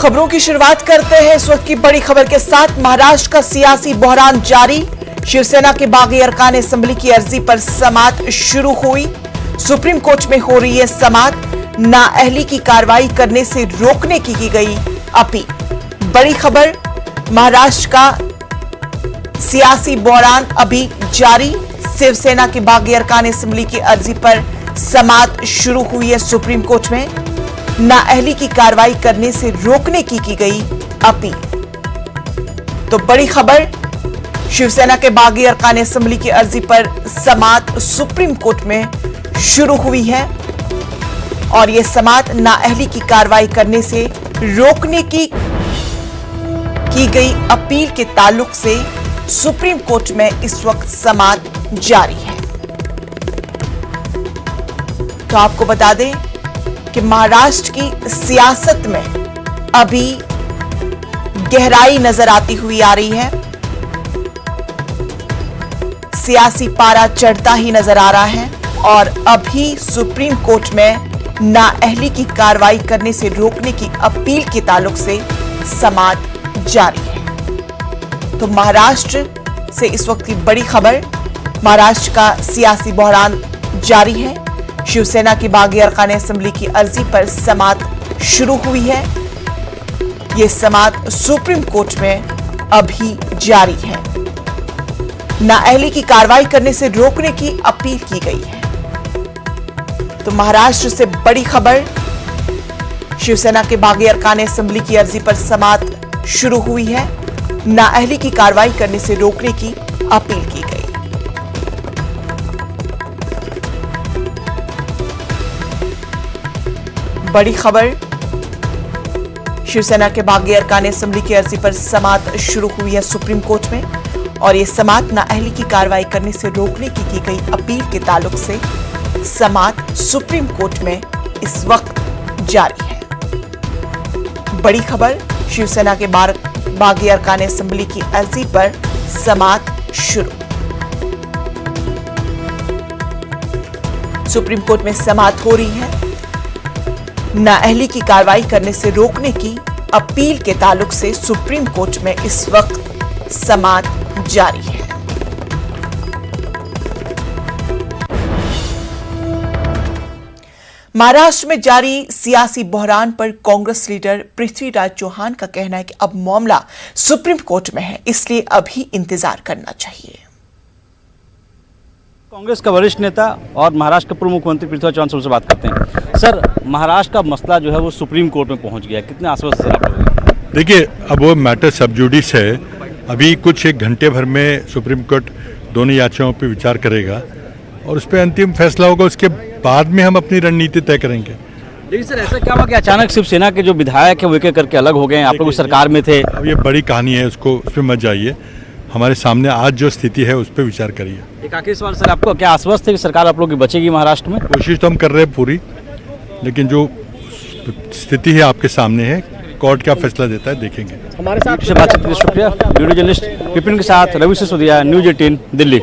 खबरों की शुरुआत करते हैं इस वक्त की बड़ी खबर के साथ। महाराष्ट्र का सियासी बहरान जारी। शिवसेना के बागी अरकान असेंबली की अर्जी पर समाअत शुरू हुई। सुप्रीम कोर्ट में हो रही है समाअत। नाअहली की कार्रवाई करने से रोकने की गई अपील। बड़ी खबर, महाराष्ट्र का सियासी बहरान अभी जारी। शिवसेना के बागी अरकान असेंबली की अर्जी पर समाअत शुरू हुई है सुप्रीम कोर्ट में। नाअहली की कार्रवाई करने से रोकने की गई अपील। तो बड़ी खबर, शिवसेना के बागी अरकान असेंबली की अर्जी पर समाअत सुप्रीम कोर्ट में शुरू हुई है और यह समाअत नाअहली की कार्रवाई करने से रोकने की गई अपील के ताल्लुक से सुप्रीम कोर्ट में इस वक्त समाअत जारी है। तो आपको बता दें कि महाराष्ट्र की सियासत में अभी गहराई नजर आती हुई आ रही है। सियासी पारा चढ़ता ही नजर आ रहा है और अभी सुप्रीम कोर्ट में नाअहली की कार्रवाई करने से रोकने की अपील के ताल्लुक से समाअत जारी है। तो महाराष्ट्र से इस वक्त की बड़ी खबर, महाराष्ट्र का सियासी बहरान जारी है। शिवसेना की बागी अरकान असेंबली की अर्जी पर समाअत शुरू हुई है। यह समाअत सुप्रीम कोर्ट में अभी जारी है। नाअहली की कार्रवाई करने से रोकने की अपील की गई है। तो महाराष्ट्र से बड़ी खबर, शिवसेना के बागी अरकान असेंबली की अर्जी पर समाअत शुरू हुई है। नाअहली की कार्रवाई करने से रोकने की अपील की गई। बड़ी खबर, शिवसेना के बागी अरकान असेंबली की अर्जी पर समाअत शुरू हुई है सुप्रीम कोर्ट में और यह समाअत नाअहली की कार्रवाई करने से रोकने की गई अपील के ताल्लुक से समाअत सुप्रीम कोर्ट में इस वक्त जारी है। बड़ी खबर, शिवसेना के बागी अरकान असेंबली की अर्जी पर समाअत शुरू। सुप्रीम कोर्ट में समाअत हो रही है। नाअहली की कार्रवाई करने से रोकने की अपील के ताल्लुक से सुप्रीम कोर्ट में इस वक्त समाअत जारी है। महाराष्ट्र में जारी सियासी बहरान पर कांग्रेस लीडर पृथ्वीराज चौहान का कहना है कि अब मामला सुप्रीम कोर्ट में है, इसलिए अभी इंतजार करना चाहिए। कांग्रेस का वरिष्ठ नेता और महाराष्ट्र के पूर्व मुख्यमंत्री पृथ्वीराज चौहान से बात करते हैं। सर, महाराष्ट्र का मसला जो है वो सुप्रीम कोर्ट में पहुंच गया, कितने आश्वस्त सर आप लोग? देखिए, अब वो मैटर सब जुडिस है। अभी कुछ एक घंटे भर में सुप्रीम कोर्ट दोनों याचिकाओं पर विचार करेगा और उस पर अंतिम फैसला होगा। उसके बाद में हम अपनी रणनीति तय करेंगे। लेकिन सर, ऐसा क्या हुआ कि अचानक शिवसेना के जो विधायक है वो एक करके अलग हो गए? आप लोग सरकार में थे। अब ये बड़ी कहानी है, उसको उस पर मत जाइए। हमारे सामने आज जो स्थिति है उस पर विचार करिए। एक आखिरी सवाल सर, आपको क्या आश्वस्त है कि सरकार आप लोग की बचेगी महाराष्ट्र में? कोशिश तो हम कर रहे हैं पूरी, लेकिन जो स्थिति है आपके सामने है। कोर्ट क्या फैसला देता है देखेंगे। हमारे साथ बातचीत के लिए शुक्रिया। वीडियो जर्नलिस्ट विपिन के साथ रवि सिसोदिया, न्यूज 18 दिल्ली।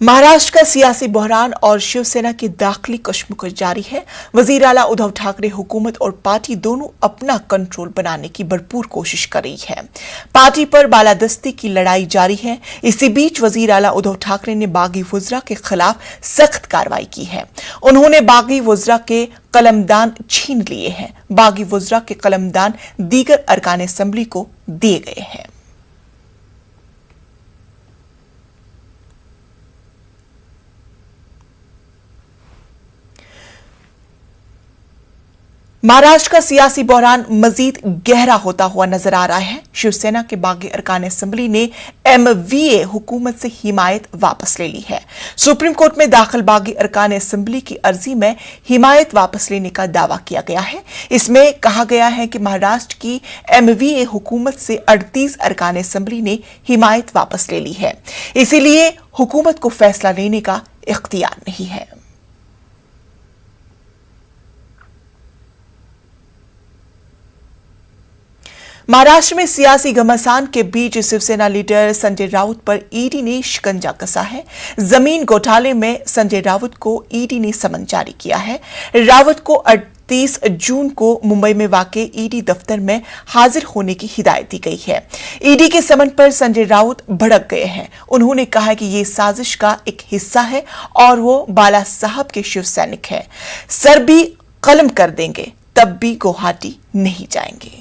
महाराष्ट्र का सियासी बहरान और शिवसेना की दाखिली कशमकश जारी है। वजीर आला उद्धव ठाकरे हुकूमत और पार्टी दोनों अपना कंट्रोल बनाने की भरपूर कोशिश कर रही है। पार्टी पर बालादस्ती की लड़ाई जारी है। इसी बीच वजीर आला उद्धव ठाकरे ने बागी वुज़रा के खिलाफ सख्त कार्रवाई की है। उन्होंने बागी वुज़रा के कलमदान छीन लिए हैं। बागी वुज़रा के कलमदान दीगर अरकान असेंबली को दिए गए हैं। महाराष्ट्र का सियासी बहरान मजीद गहरा होता हुआ नजर आ रहा है। शिवसेना के बागी अरकान असेंबली ने एमवीए हुकूमत से हिमायत वापस ले ली है। सुप्रीम कोर्ट में दाखिल बागी अरकान असेंबली की अर्जी में हिमायत वापस लेने का दावा किया गया है। इसमें कहा गया है कि महाराष्ट्र की एमवीए हुकूमत से 38 अरकान असेंबली ने हिमायत वापस ले ली है, इसीलिए हुकूमत को फैसला लेने का इख्तियार नहीं है। महाराष्ट्र में सियासी घमासान के बीच शिवसेना लीडर संजय राउत पर ईडी ने शिकंजा कसा है। जमीन घोटाले में संजय राउत को ईडी ने समन जारी किया है। राउत को 30 जून को मुंबई में वाक़े ईडी दफ्तर में हाजिर होने की हिदायत दी गई है। ईडी के समन पर संजय राउत भड़क गए हैं। उन्होंने कहा कि ये साजिश का एक हिस्सा है और वो बाला साहब के शिव सैनिक हैं। सर भी कलम कर देंगे तब भी गुवाहाटी नहीं जाएंगे।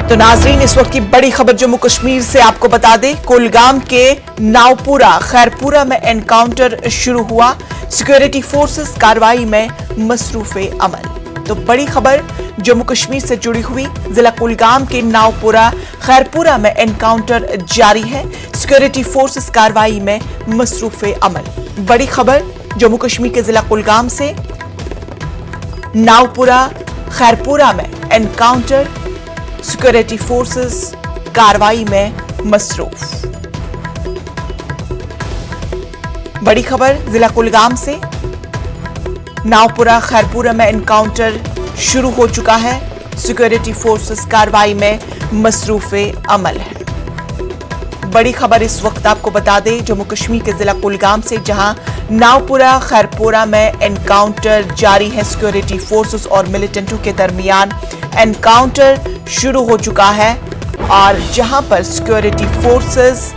तो नाजरीन, इस वक्त की बड़ी खबर जम्मू कश्मीर से आपको बता दें, कुलगाम के नावपुरा खैरपुरा में एनकाउंटर शुरू हुआ। सिक्योरिटी फोर्सेस कार्रवाई में मसरूफे अमल। तो बड़ी खबर जम्मू कश्मीर से जुड़ी हुई, जिला कुलगाम के नावपुरा खैरपुरा में एनकाउंटर जारी है। सिक्योरिटी फोर्सेस कार्रवाई में मसरूफे अमल। बड़ी खबर जम्मू कश्मीर के जिला कुलगाम से, नावपुरा खैरपुरा में एनकाउंटर, सिक्योरिटी फोर्सेस कार्रवाई में मसरूफ। बड़ी खबर जिला कुलगाम से, नावपुरा खैरपुरा में एनकाउंटर शुरू हो चुका है। सिक्योरिटी फोर्सेस कार्रवाई में मसरूफे अमल है। बड़ी खबर इस वक्त आपको बता दें जम्मू कश्मीर के जिला कुलगाम से, जहां नावपुरा खैरपुरा में एनकाउंटर जारी है। सिक्योरिटी फोर्सेस और मिलिटेंटों के दरमियान एनकाउंटर शुरू हो चुका है और जहां पर सिक्योरिटी फोर्सेस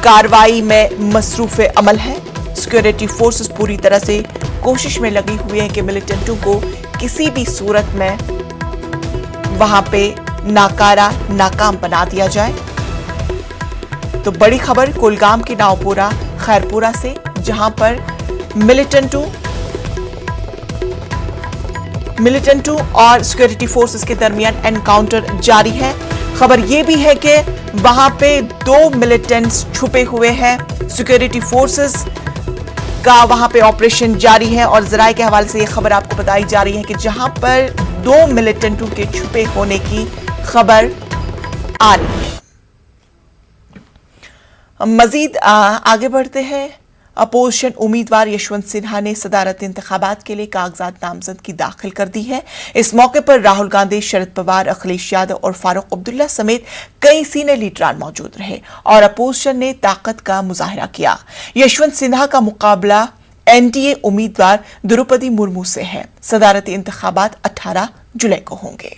कार्रवाई में मसरूफे अमल है। सिक्योरिटी फोर्सेस पूरी तरह से कोशिश में लगी हुई है कि मिलिटेंटों को किसी भी सूरत में वहां पे नाकाम बना दिया जाए। तो बड़ी खबर कुलगाम के नावपुरा खैरपुरा से, जहां पर मिलिटेंटों और सिक्योरिटी फोर्सेस के दरमियान एनकाउंटर जारी है। खबर यह भी है कि वहां पे 2 मिलिटेंट्स छुपे हुए हैं। सिक्योरिटी फोर्सेस का वहां पे ऑपरेशन जारी है और जराये के हवाले से यह खबर आपको बताई जा रही है कि जहां पर 2 मिलिटेंटों के छुपे होने की खबर आ रही है। मजीद आगे बढ़ते हैं। अपोजिशन उम्मीदवार यशवंत सिन्हा ने सदारती इंतखाबात के लिए कागजात नामजदगी दाखिल कर दी है। इस मौके पर राहुल गांधी, शरद पवार, अखिलेश यादव और फारूक अब्दुल्ला समेत कई सीनियर लीडरान मौजूद रहे और अपोजिशन ने ताकत का मुजाहिरा किया। यशवंत सिन्हा का मुकाबला एनडीए उम्मीदवार द्रौपदी मुर्मू से है। सदारती इंतखाबात 18 जुलाई को होंगे।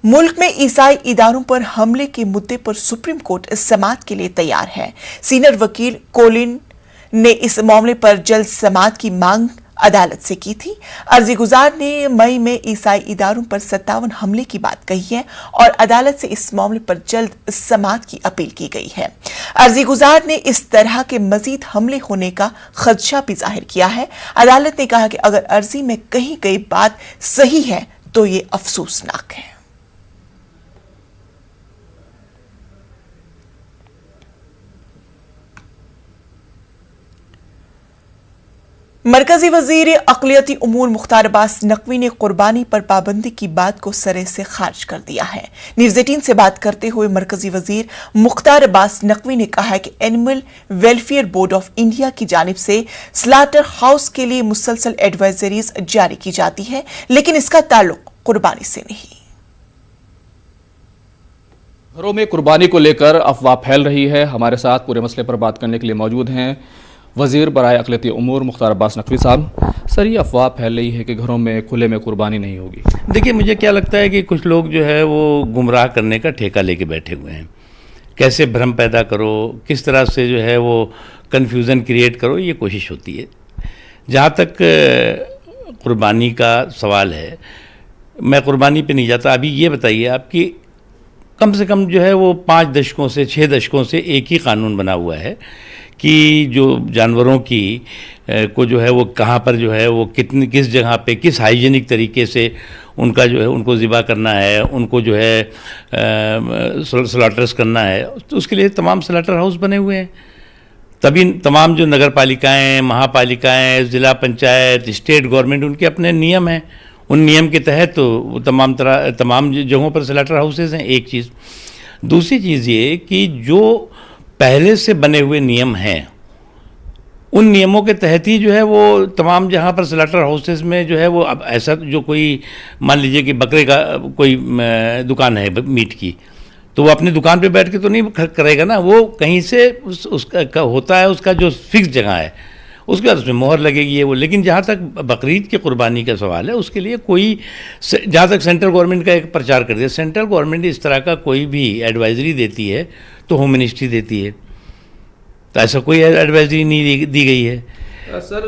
मुल्क में ईसाई इदारों पर हमले के मुद्दे पर सुप्रीम कोर्ट समाअत के लिए तैयार है। सीनियर वकील कोलिन ने इस मामले पर जल्द समाअत की मांग अदालत से की थी। अर्जी गुजार ने मई में ईसाई इदारों पर 57 हमले की बात कही है और अदालत से इस मामले पर जल्द समाअत की अपील की गई है। अर्जी गुजार ने इस तरह के मजीद हमले होने का खदशा भी जाहिर किया है। अदालत ने कहा कि अगर अर्जी में कही गई बात सही है तो ये अफसोसनाक है। मरकजी वजीर अक़लियती उमूर मुख्तार अब्बास नकवी ने कुर्बानी पर पाबंदी की बात को सरे से खारिज कर दिया है। न्यूज़ 18 से बात करते हुए मरकजी वजीर मुख्तार अब्बास नकवी ने कहा कि animal welfare board of India की जानिब से स्लाटर हाउस के लिए मुसलसल एडवाइजरीज जारी की जाती है, लेकिन इसका ताल्लुक कुर्बानी से नहीं। घरों में कुर्बानी को लेकर अफवाह फैल रही है। हमारे साथ पूरे मसले पर बात करने के लिए मौजूद हैं वज़ीर बराए अक़लियती उमूर मुख्तार अब्बास नकवी साहब। सर, ये अफवाह फैल रही है कि घरों में खुले में कुर्बानी नहीं होगी। देखिए, मुझे क्या लगता है कि कुछ लोग जो है वो गुमराह करने का ठेका लेके बैठे हुए हैं। कैसे भ्रम पैदा करो, किस तरह से जो है वो कन्फ्यूज़न क्रिएट करो, ये कोशिश होती है। जहाँ तक कुर्बानी का सवाल है, मैं कुर्बानी पे नहीं जाता। अभी ये बताइए आप कि कम से कम जो है वो 5 दशकों से 6 दशकों से एक ही कानून बना हुआ है कि जो जानवरों की को जो है वो कहाँ पर जो है वो किस जगह पे किस हाइजीनिक तरीके से उनका जो है उनको ज़िबा करना है, उनको जो है स्लॉटर्स करना है, तो उसके लिए तमाम स्लॉटर हाउस बने हुए हैं। तभी तमाम जो नगर पालिकाएँ, महापालिकाएँ, ज़िला पंचायत, स्टेट गवर्नमेंट, उनके अपने नियम हैं। उन नियम के तहत तो तमाम जगहों पर स्लॉटर हाउसेज हैं। एक चीज़। दूसरी चीज़ ये कि जो पहले से बने हुए नियम हैं, उन नियमों के तहत ही जो है वो तमाम जहाँ पर स्लॉटर हाउसेस में जो है वो, अब ऐसा जो कोई मान लीजिए कि बकरे का कोई दुकान है मीट की, तो वो अपनी दुकान पे बैठ के तो नहीं करेगा ना, वो कहीं से उसका होता है, उसका जो फिक्स जगह है उसके बाद उसमें मोहर लगेगी है वो। लेकिन जहाँ तक बकरीद की कुर्बानी का सवाल है, उसके लिए कोई, जहाँ तक सेंट्रल गवर्नमेंट का एक प्रचार कर दिया, सेंट्रल गवर्नमेंट इस तरह का कोई भी एडवाइजरी देती है तो होम मिनिस्ट्री देती है, तो ऐसा कोई एडवाइजरी नहीं दी गई है। सर,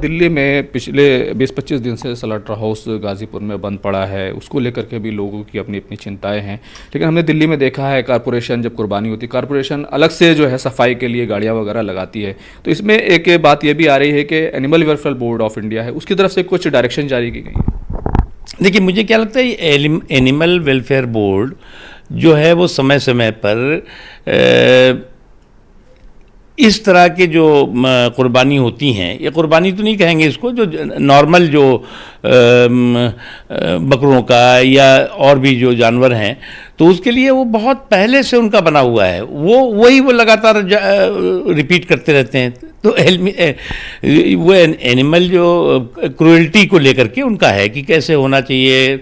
दिल्ली में पिछले 20-25 दिन से स्लॉटर हाउस गाज़ीपुर में बंद पड़ा है, उसको लेकर के भी लोगों की अपनी अपनी चिंताएं हैं। लेकिन हमने दिल्ली में देखा है कारपोरेशन जब कुर्बानी होती है, कारपोरेशन अलग से जो है सफाई के लिए गाड़ियां वगैरह लगाती है। तो इसमें एक बात यह भी आ रही है कि animal welfare board of India है, उसकी तरफ से कुछ डायरेक्शन जारी की गई है। देखिए, मुझे क्या लगता है, एनिमल वेलफेयर बोर्ड जो है वो समय समय पर इस तरह के जो कुर्बानी होती हैं, ये कुर्बानी तो नहीं कहेंगे इसको, जो नॉर्मल जो बकरों का या और भी जो जानवर हैं, तो उसके लिए वो बहुत पहले से उनका बना हुआ है, वो लगातार रिपीट करते रहते हैं। तो वो एनिमल जो क्रूएल्टी को लेकर के उनका है कि कैसे होना चाहिए,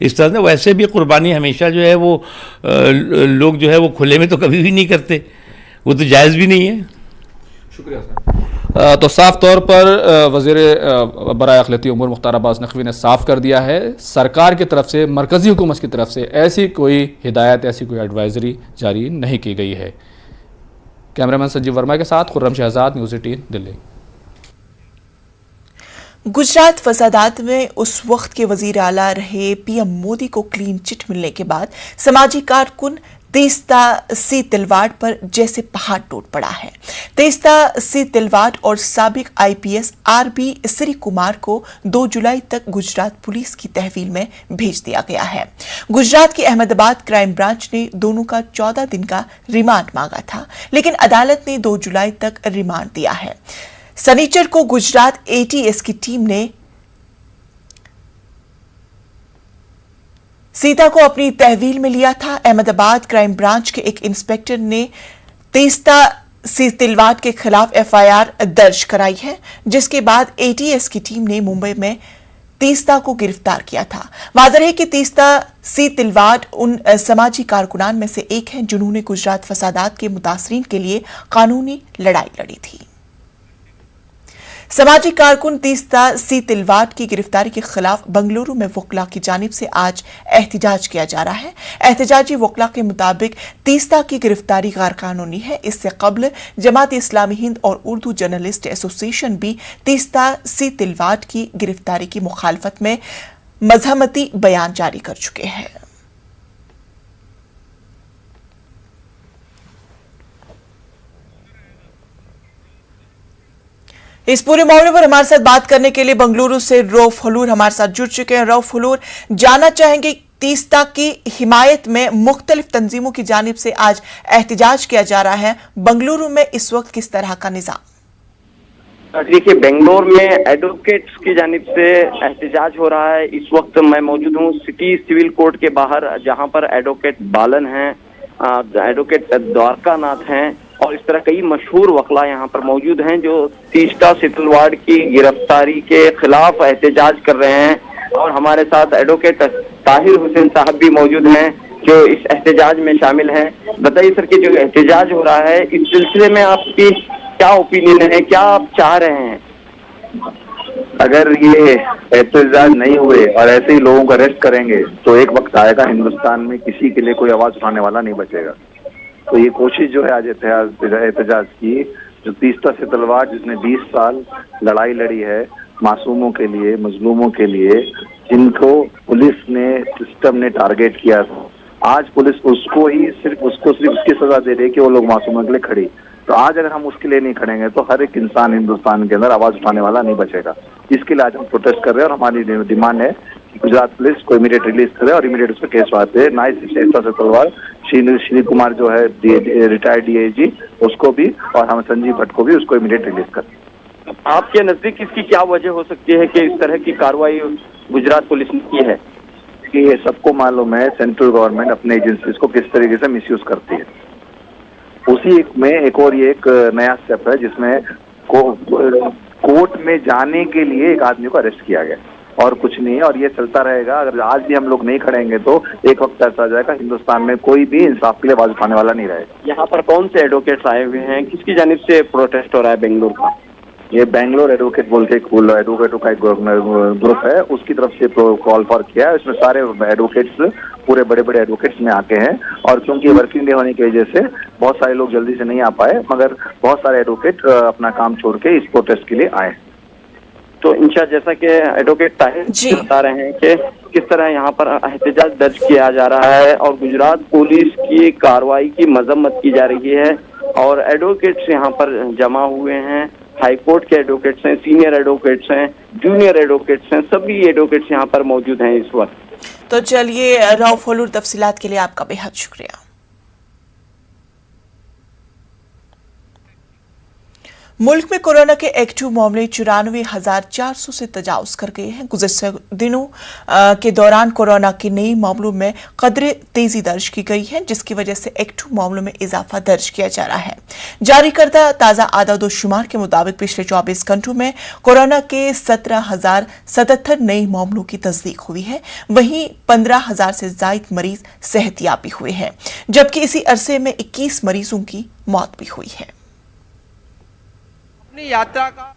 इस तरह से। वैसे भी कुर्बानी हमेशा जो है वो लोग जो है वो खुले में तो कभी भी नहीं करते, वो तो जायज़ भी नहीं है। शुक्रिया सर। तो साफ तौर पर वज़ीर बराए अक़लियती उमूर मुख्तार अब्बास नक़वी ने साफ कर दिया है, सरकार की तरफ से, मरकज़ी हुकूमत की तरफ से ऐसी कोई हिदायत, ऐसी कोई एडवाइजरी जारी नहीं की गई है। कैमरामैन संजीव वर्मा के साथ खुर्रम शहजाद, न्यूज़ 18 दिल्ली। गुजरात फसादात में उस वक्त के वजीर आला रहे पीएम मोदी को क्लीन चिट मिलने के बाद समाजी कारकुन तेस्ता सी तिलवाड़ पर जैसे पहाड़ टूट पड़ा है। तेस्ता सी तिलवाड़ और साबिक आईपीएस आरबी श्री कुमार को 2 जुलाई तक गुजरात पुलिस की तहवील में भेज दिया गया है। गुजरात की अहमदाबाद क्राइम ब्रांच ने दोनों का 14 दिन का रिमांड मांगा था, लेकिन अदालत ने 2 जुलाई तक रिमांड दिया है। शनिचर को गुजरात एटीएस की टीम ने सीता को अपनी तहवील में लिया था। अहमदाबाद क्राइम ब्रांच के एक इंस्पेक्टर ने तेस्ता सी तिलवाड़ के खिलाफ एफआईआर दर्ज कराई है, जिसके बाद एटीएस की टीम ने मुंबई में तेस्ता को गिरफ्तार किया था। वाज़ेह है कि तेस्ता सी तिलवाड़ उन समाजी कारकुनान में से एक हैं जिन्होंने गुजरात फसादात के मुतासरीन के लिए कानूनी लड़ाई लड़ी थी। समाजी कारकुन तेस्ता सी तिलवाड़ की गिरफ्तारी के खिलाफ बंगलुरु में वकला की जानिब से आज एहतजाज किया जा रहा है। एहतजाजी वकला के मुताबिक तेस्ता की गिरफ्तारी गैर कानूनी है। इससे कबल जमात इस्लामी हिंद और उर्दू जर्नलिस्ट एसोसिएशन भी तेस्ता सी तिलवाड़ की गिरफ्तारी की मुखालफत में मजहमती बयान जारी कर चुके हैं। इस पूरे मामले पर हमारे साथ बात करने के लिए बंगलुरु से रऊफ हलूर हमारे साथ जुड़ चुके हैं। रऊफ हलूर, जानना चाहेंगे तेस्ता की हिमायत में मुख्तलिफ तंजीमों की जानिब से आज एहतजाज किया जा रहा है, बंगलुरु में इस वक्त किस तरह का निजाम? देखिए, बेंगलोर में एडवोकेट्स की जानिब से एहतजाज हो रहा है। इस वक्त मैं मौजूद हूँ सिटी सिविल कोर्ट के बाहर, जहाँ पर एडवोकेट बालन हैं, एडवोकेट द्वारका नाथ हैं और इस तरह कई मशहूर वकला यहाँ पर मौजूद हैं जो तेस्ता सी तिलवाड़ की गिरफ्तारी के खिलाफ एहतजाज कर रहे हैं। और हमारे साथ एडवोकेट ताहिर हुसैन साहब भी मौजूद हैं जो इस एहतजाज में शामिल हैं। बताइए सर कि जो एहतजाज हो रहा है, इस सिलसिले में आपकी क्या ओपिनियन है, क्या आप चाह रहे हैं? अगर ये एहतजाज नहीं हुए और ऐसे ही लोगों को अरेस्ट करेंगे तो एक वक्त आएगा हिंदुस्तान में किसी के लिए कोई आवाज उठाने वाला नहीं बचेगा। तो ये कोशिश जो है आज एहतजाज की, जो तेस्ता सी तिलवाड़ जिसने 20 साल लड़ाई लड़ी है मासूमों के लिए, मजलूमों के लिए, जिनको पुलिस ने, सिस्टम ने टारगेट किया था, आज पुलिस उसको सिर्फ उसकी सजा दे रही है कि वो लोग मासूमों के लिए खड़ी। तो आज अगर हम उसके लिए नहीं खड़ेंगे तो हर एक इंसान हिंदुस्तान के अंदर आवाज उठाने वाला नहीं बचेगा। इसके लिए आज हम प्रोटेस्ट कर रहे हैं और हमारी डिमांड है कि गुजरात पुलिस को इमीडिएट रिलीज करे और इमीडिएट उस पर केस वाते ना ही तेस्ता सी तिलवाड़, श्री कुमार जो है रिटायर्ड डीआईजी, उसको भी, और हम संजीव भट्ट को भी, उसको इमीडिएट रिलीज करें। आपके नजदीक इसकी क्या वजह हो सकती है कि इस तरह की कार्रवाई गुजरात पुलिस ने की है? कि ये सबको मालूम है सेंट्रल गवर्नमेंट अपने एजेंसीज को किस तरीके से मिसयूज करती है। उसी में एक और ये एक नया स्टेप है जिसमें कोर्ट में जाने के लिए एक आदमी को अरेस्ट किया गया और कुछ नहीं है, और ये चलता रहेगा। अगर आज भी हम लोग नहीं खड़ेंगे तो एक वक्त ऐसा आ जाएगा हिंदुस्तान में कोई भी इंसाफ के लिए आवाज उठाने वाला नहीं रहेगा। यहाँ पर कौन से एडवोकेट्स आए हुए हैं, किसकी जानिब से प्रोटेस्ट हो रहा है बेंगलुरु का? ये बैंगलोर एडवोकेट बोल के एडवोकेटों का एक ग्रुप है, उसकी तरफ से कॉल फॉर किया है। इसमें सारे एडवोकेट्स, पूरे बड़े बड़े एडवोकेट्स में आते हैं, और क्योंकि वर्किंग डे होने की वजह से बहुत सारे लोग जल्दी से नहीं आ पाए, मगर बहुत सारे एडवोकेट अपना काम छोड़ के इस प्रोटेस्ट के लिए आए। तो इंचार्ज, जैसा कि एडवोकेट ताहिर बता रहे हैं कि किस तरह यहाँ पर एहतजाज दर्ज किया जा रहा है और गुजरात पुलिस की कार्रवाई की मजम्मत की जा रही है, और एडवोकेट्स यहाँ पर जमा हुए हैं। हाई कोर्ट के एडवोकेट्स हैं, सीनियर एडवोकेट्स हैं, जूनियर एडवोकेट्स हैं, सभी एडवोकेट्स यहाँ पर मौजूद हैं इस वक्त। तो चलिए रऊफ हुलूर, तफसीलात के लिए आपका बेहद शुक्रिया। मुल्क में कोरोना के एक्टिव मामले 94,400 से तजावुज कर गए हैं। गुज़श्ता दिनों के दौरान कोरोना के नए मामलों में कदरे तेजी दर्ज की गई है, जिसकी वजह से एक्टिव मामलों में इजाफा दर्ज किया जा रहा है। जारी करदा ताज़ा आदाद-ओ-शुमार के मुताबिक पिछले 24 घंटों में कोरोना के 17,077 नए मामलों की तस्दीक हुई है। वहीं 15,000 से ज़ायद मरीज सेहतियाबी हुए हैं, जबकि इसी अरसे में 21 मरीजों की मौत भी हुई है। अपनी यात्रा का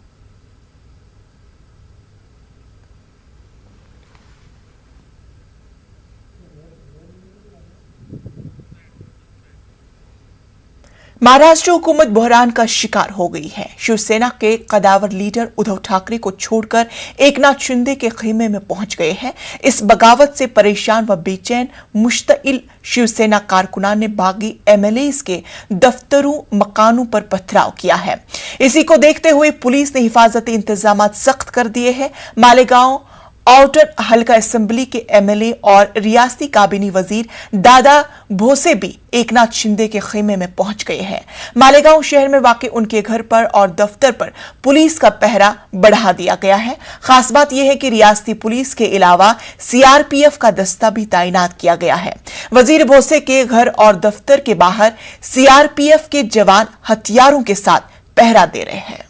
महाराष्ट्र हुकूमत बहरान का शिकार हो गई है। शिवसेना के कदावर लीडर उद्धव ठाकरे को छोड़कर एकनाथ शिंदे के खेमे में पहुंच गए हैं। इस बगावत से परेशान व बेचैन मुश्तइल शिवसेना कारकुनान ने बागी एमएलएस के दफ्तरों मकानों पर पथराव किया है। इसी को देखते हुए पुलिस ने हिफाजती इंतजाम सख्त कर दिए हैं। मालेगांव आउटर हल्का असेंबली के एमएलए और रियासती काबीनी वजीर दादा भोसे भी एकनाथ शिंदे के खेमे में पहुंच गए हैं। मालेगांव शहर में वाक़ उनके घर पर और दफ्तर पर पुलिस का पहरा बढ़ा दिया गया है। खास बात यह है कि रियासती पुलिस के अलावा सीआरपीएफ का दस्ता भी तैनात किया गया है। वजीर भोसे के घर और दफ्तर के बाहर सीआरपीएफ के जवान हथियारों के साथ पहरा दे रहे हैं।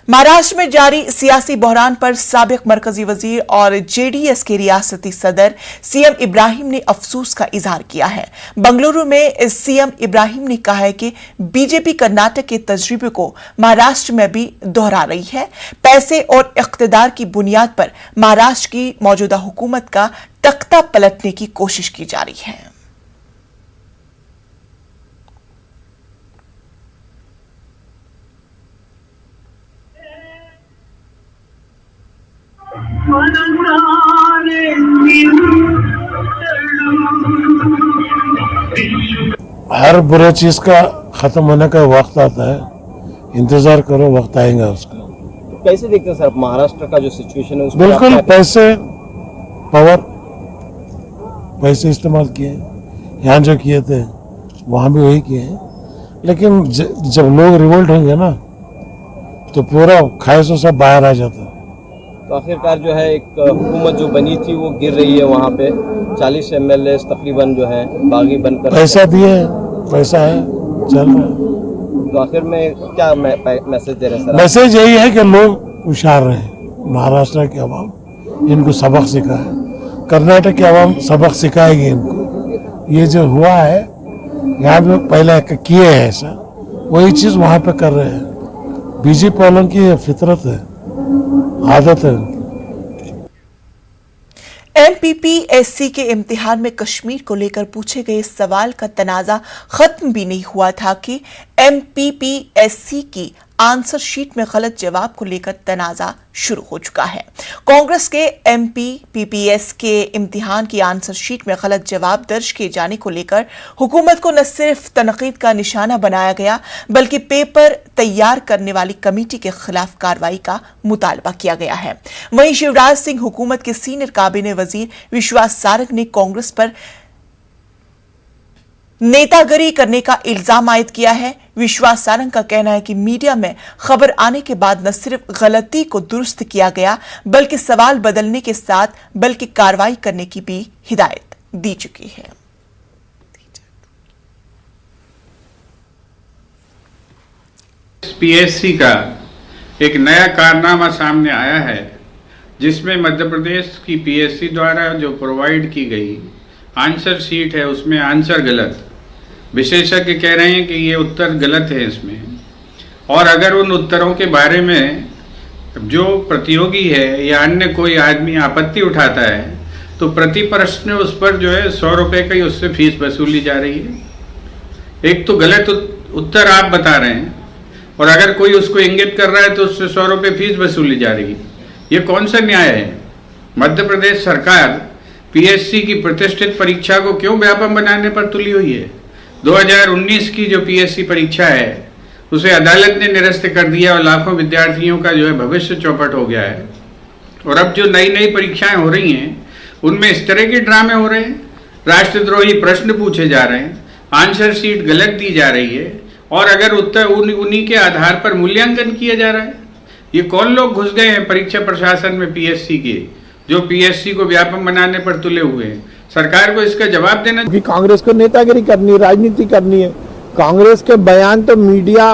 महाराष्ट्र में जारी सियासी बहरान पर साबिक मरकजी वजीर और जेडीएस के रियासती सदर सीएम इब्राहिम ने अफसोस का इजहार किया है। बंगलुरु में सीएम इब्राहिम ने कहा है कि बीजेपी कर्नाटक के तजर्बे को महाराष्ट्र में भी दोहरा रही है। पैसे और इख्तिदार की बुनियाद पर महाराष्ट्र की मौजूदा हुकूमत का तख्ता पलटने की कोशिश की जा रही है। हर बुरे चीज का खत्म होने का वक्त आता है, इंतजार करो, वक्त आएगा उसका। कैसे देखते हैं सर महाराष्ट्र का जो सिचुएशन है? बिल्कुल पैसे, पावर, पैसे इस्तेमाल किए, यहाँ जो किए थे वहाँ भी वही किए हैं। लेकिन जब लोग रिवोल्ट होंगे ना तो पूरा ख्वाहिशों से बाहर आ जाता है। तो आखिरकार जो है एक हुकूमत जो बनी थी वो गिर रही है। वहाँ पे 40 एमएलए तकरीबन जो है बागी बनकर पैसा दिए, पैसा है, चल रहा है। तो आखिर में क्या मैसेज दे रहे हैं सर? मैसेज यही है कि लोग होशियार रहे। महाराष्ट्र की आवाम इनको सबक सिखाए, कर्नाटक की आवाम सबक सिखाएगी इनको। ये जो हुआ है यहाँ पे पहले किए हैं ऐसा, वही चीज वहाँ पे कर रहे हैं। बीजेपी वालों की फितरत है, आदत है। एमपीपीएससी के इम्तिहान में कश्मीर को लेकर पूछे गए सवाल का तनाजा खत्म भी नहीं हुआ था कि एमपीपीएससी की आंसर शीट में गलत जवाब को लेकर तनाजा शुरू हो चुका है। कांग्रेस के एमपीपीएस के इम्तिहान की आंसर शीट में गलत जवाब दर्ज किए जाने को लेकर हुकूमत को न सिर्फ तनकीद का निशाना बनाया गया, बल्कि पेपर तैयार करने वाली कमेटी के खिलाफ कार्रवाई का मुतालबा किया गया है। वहीं शिवराज सिंह हुकूमत के सीनियर काबीना वजीर विश्वास सारंग ने कांग्रेस पर नेतागिरी करने का इल्जाम आयद किया है। विश्वास सारंग का कहना है कि मीडिया में खबर आने के बाद न सिर्फ गलती को दुरुस्त किया गया, बल्कि सवाल बदलने के साथ बल्कि कार्रवाई करने की भी हिदायत दी चुकी है। पीएससी का एक नया कारनामा सामने आया है, जिसमें मध्य प्रदेश की पीएससी द्वारा जो प्रोवाइड की गई आंसर शीट है उसमें आंसर गलत। विशेषज्ञ कह रहे हैं कि ये उत्तर गलत है इसमें, और अगर उन उत्तरों के बारे में जो प्रतियोगी है या अन्य कोई आदमी आपत्ति उठाता है तो प्रति प्रश्न उस पर जो है 100 रुपये की उससे फीस वसूली जा रही है। एक तो गलत उत्तर आप बता रहे हैं और अगर कोई उसको इंगित कर रहा है तो उससे 100 रुपये फीस वसूली जा रही है। ये कौन सा न्याय है? मध्य प्रदेश सरकार पीएससी की प्रतिष्ठित परीक्षा को क्यों व्यापक बनाने पर तुली हुई है? 2019 की जो पीएससी परीक्षा है उसे अदालत ने निरस्त कर दिया और लाखों विद्यार्थियों का जो है भविष्य चौपट हो गया है। और अब जो नई नई परीक्षाएं हो रही हैं उनमें इस तरह के ड्रामे हो रहे हैं, राष्ट्रद्रोही प्रश्न पूछे जा रहे हैं, आंसर शीट गलत दी जा रही है और अगर उत्तर उन्हीं के आधार पर मूल्यांकन किया जा रहा है। ये कौन लोग घुस गए हैं परीक्षा प्रशासन में पीएससी के, जो पीएससी को व्यापक बनाने पर तुले हुए हैं? सरकार को इसका जवाब देना। कि कांग्रेस को नेतागिरी करनी है, राजनीति करनी है। कांग्रेस के बयान तो मीडिया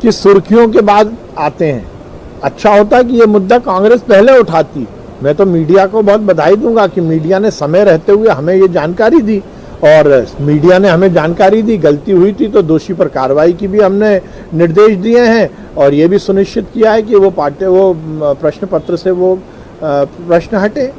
की सुर्खियों के बाद आते हैं। अच्छा होता कि ये मुद्दा कांग्रेस पहले उठाती। मैं तो मीडिया को बहुत बधाई दूंगा कि मीडिया ने समय रहते हुए हमें ये जानकारी दी और मीडिया ने हमें जानकारी दी। गलती हुई थी तो दोषी पर कार्रवाई की भी हमने निर्देश दिए हैं और ये भी सुनिश्चित किया है कि वो प्रश्न पत्र से वो प्रश्न हटे।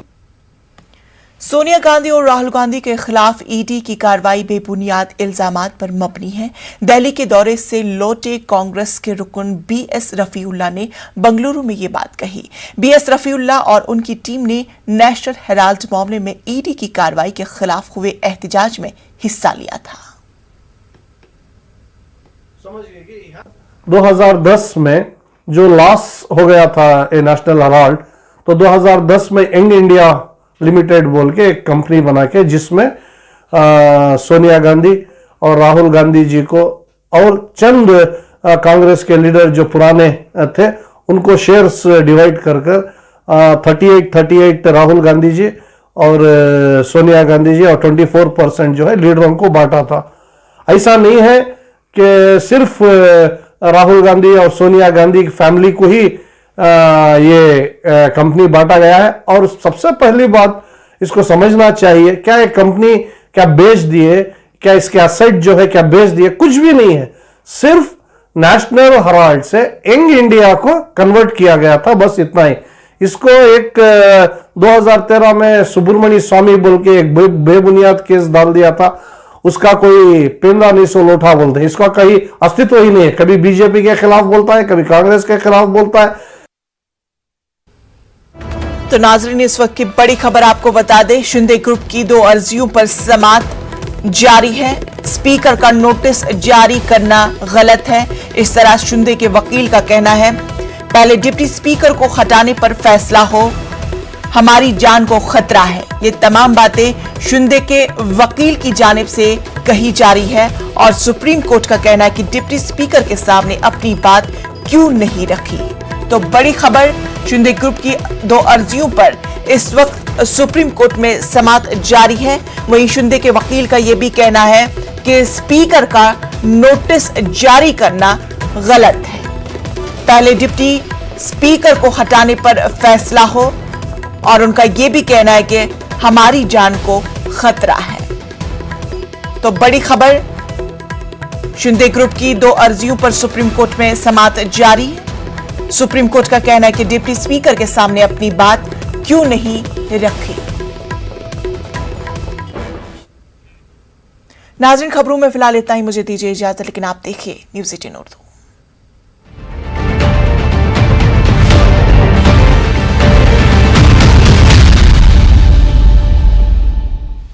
सोनिया गांधी और राहुल गांधी के खिलाफ ईडी की कार्रवाई बेबुनियाद इल्जामात पर मबनी है। दिल्ली के दौरे से लौटे कांग्रेस के रुकन बीएस रफीउल्लाह ने बंगलुरु में ये बात कही। बीएस रफीउल्लाह और उनकी टीम ने नेशनल हेराल्ड मामले में ईडी की कार्रवाई के खिलाफ हुए एहतजाज में हिस्सा लिया था। 2010 में जो लॉस हो गया था नेशनल हेराल्ड, तो 2010 में यंग इंडिया लिमिटेड बोल के एक कंपनी बना के जिसमें सोनिया गांधी और राहुल गांधी जी को और चंद कांग्रेस के लीडर जो पुराने थे उनको शेयर्स डिवाइड कर 38 राहुल गांधी जी और सोनिया गांधी जी और 24% जो है लीडरों को बांटा था। ऐसा नहीं है कि सिर्फ राहुल गांधी और सोनिया गांधी की फैमिली को ही ये कंपनी बांटा गया है। और सबसे पहली बात इसको समझना चाहिए, क्या ये कंपनी क्या बेच दिए, क्या इसके एसेट जो है क्या बेच दिए? कुछ भी नहीं है। सिर्फ नेशनल हेराल्ड से यंग इंडिया को कन्वर्ट किया गया था, बस इतना ही। इसको एक 2013 में सुब्रमण्य स्वामी बोल के एक बेबुनियाद केस डाल दिया था। उसका कोई पेंदा नहीं सो लोठा बोलते, इसका कहीं अस्तित्व ही नहीं है। कभी बीजेपी के खिलाफ बोलता है, कभी कांग्रेस के खिलाफ बोलता है। तो नाजरीन, इस वक्त की बड़ी खबर आपको बता दें, शिंदे ग्रुप की 2 अर्जियों पर समाअत जारी है। स्पीकर का नोटिस जारी करना गलत है, इस तरह शिंदे के वकील का कहना है। पहले डिप्टी स्पीकर को हटाने पर फैसला हो, हमारी जान को खतरा है। ये तमाम बातें शिंदे के वकील की जानिब से कही जा रही है और सुप्रीम कोर्ट का कहना है कि डिप्टी स्पीकर के सामने अपनी बात क्यों नहीं रखी। तो बड़ी खबर, शिंदे ग्रुप की 2 अर्जियों पर इस वक्त सुप्रीम कोर्ट में समाअत जारी है। वहीं शिंदे के वकील का यह भी कहना है कि स्पीकर का नोटिस जारी करना गलत है। पहले डिप्टी स्पीकर को हटाने पर फैसला हो और उनका यह भी कहना है कि हमारी जान को खतरा है। तो बड़ी खबर, शिंदे ग्रुप की 2 अर्जियों पर सुप्रीम कोर्ट में समाअत जारी है। सुप्रीम कोर्ट का कहना है कि डिप्टी स्पीकर के सामने अपनी बात क्यों नहीं रखी। नाज़रीन, खबरों में फिलहाल इतना ही। मुझे दीजिए इजाजत, लेकिन आप देखिए न्यूज़ 18 उर्दू।